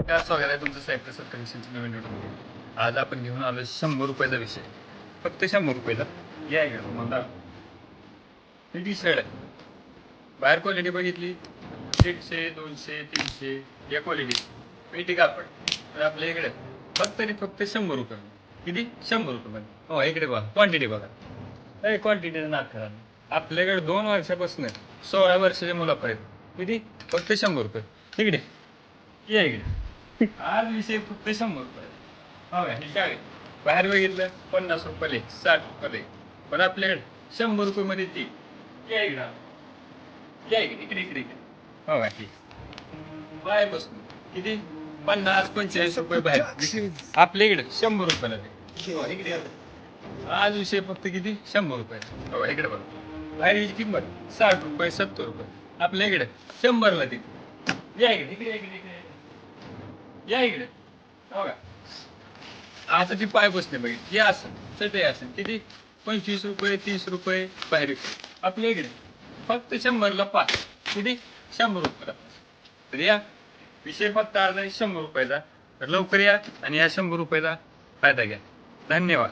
नमस्कार, स्वागत आहे तुमचं साहेब प्रसाद कमिशनच्या नवीन व्हिडिओ. आज आपण घेऊन आलो 100 रुपयाचा विषय. फक्त 100 रुपयाला या इकडे तुम्हाला ही टी शर्ट आहे. बाहेर क्वालिटी बघितली 150, 200, 300 या क्वालिटी पेटी कापड. तर आपल्या इकडे फक्त 100 रुपये. किती? 100 रुपये. हो, इकडे बघा क्वांटिटी बघा. क्वांटिटीचं नाक करा. आपल्याकडे 2 वर्षापासून 16 वर्षाच्या मुलापर्यंत किती? फक्त 100 रुपये. इकडे या इकडे. आज विषय फक्त 100 रुपये. हो का? हे काय बाहेर बघितलं 50 रुपये 60 रुपये, पण आपल्याकडे 100 रुपये मध्ये ती. या इकडे या इकडे इकडे इकडे इकडे. हो का? बाहेर बसून किती? 50-45 रुपये बाहेर. आपल्या इकडे 100 रुपयाला ते. हो, इकडे या. आज विषय फक्त किती? 100 रुपये. हो, इकडे बघा. बाहेरची किंमत 60 रुपये 70 रुपये. आपल्या इकडे 100ला ती. या इकडे इकडे इकडे इकडे या इकडे. हो का? आता ती पाय बसले बघितली या असं चटई असेल किती? 25 रुपये 30 रुपये बाहेर. आपल्या इकडे फक्त 100ला 5. किती? 100 रुपयाला. तर या विषय फक्त आज 100 रुपयाचा. तर लवकर या आणि या 100 रुपयाचा फायदा घ्या. धन्यवाद.